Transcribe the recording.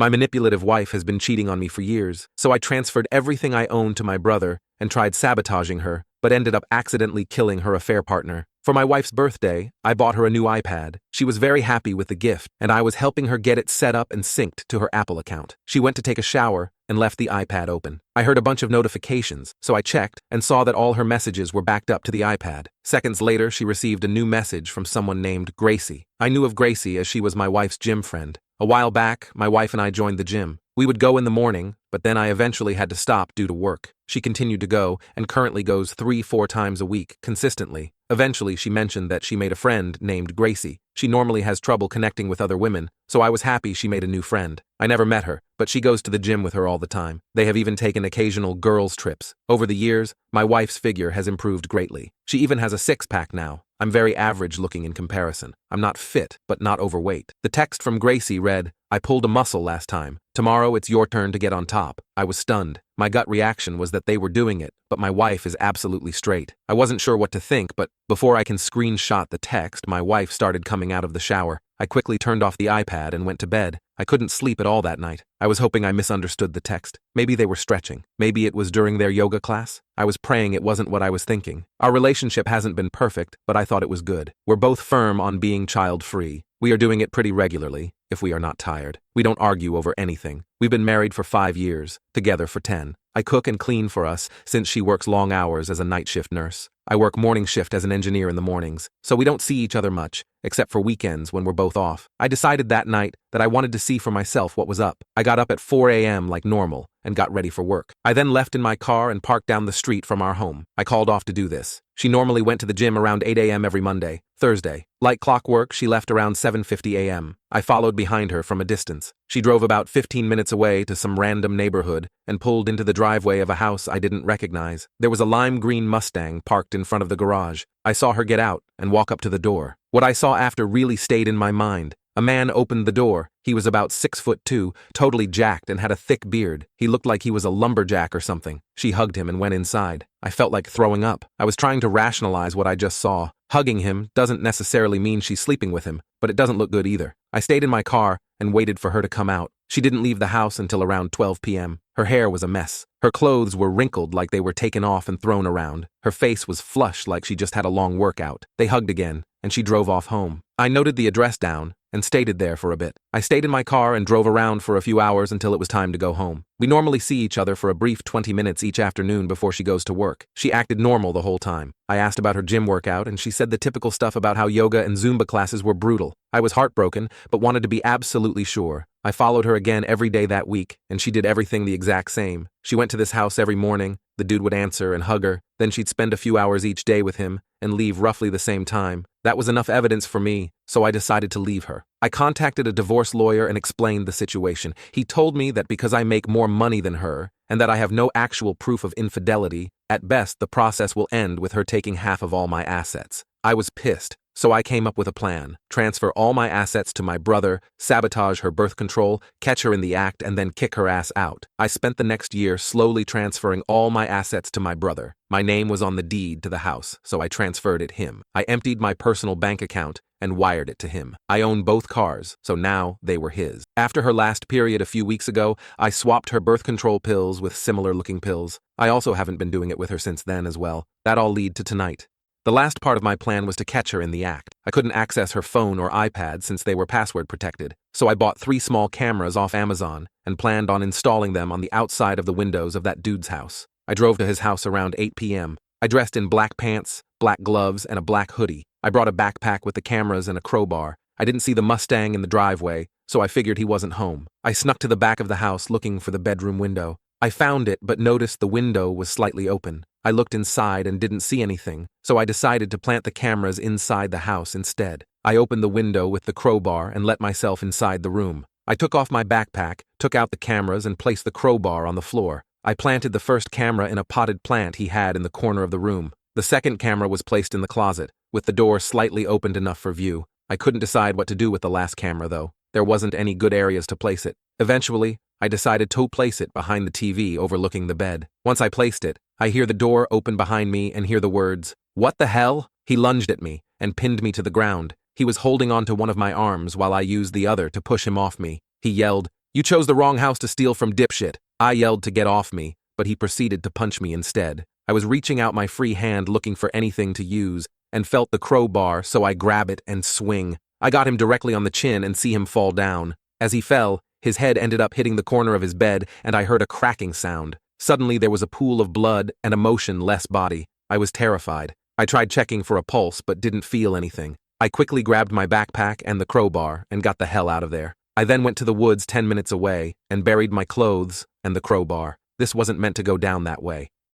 My manipulative wife has been cheating on me for years, so I transferred everything I owned to my brother and tried sabotaging her, but ended up accidentally killing her affair partner. For my wife's birthday, I bought her a new iPad. She was very happy with the gift, and I was helping her get it set up and synced to her Apple account. She went to take a shower and left the iPad open. I heard a bunch of notifications, so I checked and saw that all her messages were backed up to the iPad. Seconds later, she received a new message from someone named Gracie. I knew of Gracie as she was my wife's gym friend. A while back, my wife and I joined the gym. We would go in the morning, but then I eventually had to stop due to work. She continued to go and currently goes 3-4 times a week, consistently. Eventually, she mentioned that she made a friend named Gracie. She normally has trouble connecting with other women, so I was happy she made a new friend. I never met her, but she goes to the gym with her all the time. They have even taken occasional girls' trips. Over the years, my wife's figure has improved greatly. She even has a six-pack now. I'm very average looking in comparison. I'm not fit, but not overweight. The text from Gracie read, "I pulled a muscle last time. Tomorrow it's your turn to get on top." I was stunned. My gut reaction was that they were doing it, but my wife is absolutely straight. I wasn't sure what to think, but before I can screenshot the text, my wife started coming out of the shower. I quickly turned off the iPad and went to bed. I couldn't sleep at all that night. I was hoping I misunderstood the text. Maybe they were stretching. Maybe it was during their yoga class. I was praying it wasn't what I was thinking. Our relationship hasn't been perfect, but I thought it was good. We're both firm on being child-free. We are doing it pretty regularly, if we are not tired. We don't argue over anything. We've been married for 5 years, together for 10. I cook and clean for us since she works long hours as a night shift nurse. I work morning shift as an engineer in the mornings, so we don't see each other much, except for weekends when we're both off. I decided that night that I wanted to see for myself what was up. I got up at 4 a.m. like normal and got ready for work. I then left in my car and parked down the street from our home. I called off to do this. She normally went to the gym around 8 a.m. every Monday. Thursday, like clockwork, she left around 7:50 a.m. I followed behind her from a distance. She drove about 15 minutes away to some random neighborhood and pulled into the driveway of a house I didn't recognize. There was a lime green Mustang parked in front of the garage. I saw her get out and walk up to the door. What I saw after really stayed in my mind. A man opened the door. He was about 6'2", totally jacked and had a thick beard. He looked like he was a lumberjack or something. She hugged him and went inside. I felt like throwing up. I was trying to rationalize what I just saw. Hugging him doesn't necessarily mean she's sleeping with him, but it doesn't look good either. I stayed in my car and waited for her to come out. She didn't leave the house until around 12 p.m. Her hair was a mess. Her clothes were wrinkled like they were taken off and thrown around. Her face was flushed like she just had a long workout. They hugged again, and she drove off home. I noted the address down and stayed there for a bit. I stayed in my car and drove around for a few hours until it was time to go home. We normally see each other for a brief 20 minutes each afternoon before she goes to work. She acted normal the whole time. I asked about her gym workout and she said the typical stuff about how yoga and Zumba classes were brutal. I was heartbroken, but wanted to be absolutely sure. I followed her again every day that week, and she did everything the exact same. She went to this house every morning. The dude would answer and hug her. Then she'd spend a few hours each day with him and leave roughly the same time. That was enough evidence for me, so I decided to leave her. I contacted a divorce lawyer and explained the situation. He told me that because I make more money than her and that I have no actual proof of infidelity, at best the process will end with her taking half of all my assets. I was pissed. So I came up with a plan: transfer all my assets to my brother, sabotage her birth control, catch her in the act, and then kick her ass out. I spent the next year slowly transferring all my assets to my brother. My name was on the deed to the house, so I transferred it him. I emptied my personal bank account and wired it to him. I own both cars, so now they were his. After her last period a few weeks ago, I swapped her birth control pills with similar-looking pills. I also haven't been doing it with her since then as well. That all lead to tonight. The last part of my plan was to catch her in the act. I couldn't access her phone or iPad since they were password protected, so I bought 3 small cameras off Amazon and planned on installing them on the outside of the windows of that dude's house. I drove to his house around 8 p.m. I dressed in black pants, black gloves, and a black hoodie. I brought a backpack with the cameras and a crowbar. I didn't see the Mustang in the driveway, so I figured he wasn't home. I snuck to the back of the house looking for the bedroom window. I found it, but noticed the window was slightly open. I looked inside and didn't see anything, so I decided to plant the cameras inside the house instead. I opened the window with the crowbar and let myself inside the room. I took off my backpack, took out the cameras, and placed the crowbar on the floor. I planted the first camera in a potted plant he had in the corner of the room. The second camera was placed in the closet, with the door slightly opened enough for view. I couldn't decide what to do with the last camera, though. There wasn't any good areas to place it. Eventually, I decided to place it behind the TV overlooking the bed. Once I placed it, I hear the door open behind me and hear the words, "What the hell?" He lunged at me and pinned me to the ground. He was holding onto one of my arms while I used the other to push him off me. He yelled, You chose the wrong house to steal from, dipshit. I yelled to get off me, but he proceeded to punch me instead. I was reaching out my free hand looking for anything to use, and felt the crowbar, so I grab it and swing. I got him directly on the chin and see him fall down. As he fell, his head ended up hitting the corner of his bed, and I heard a cracking sound. Suddenly there was a pool of blood and a motionless body. I was terrified. I tried checking for a pulse, but didn't feel anything. I quickly grabbed my backpack and the crowbar and got the hell out of there. I then went to the woods 10 minutes away and buried my clothes and the crowbar. This wasn't meant to go down that way.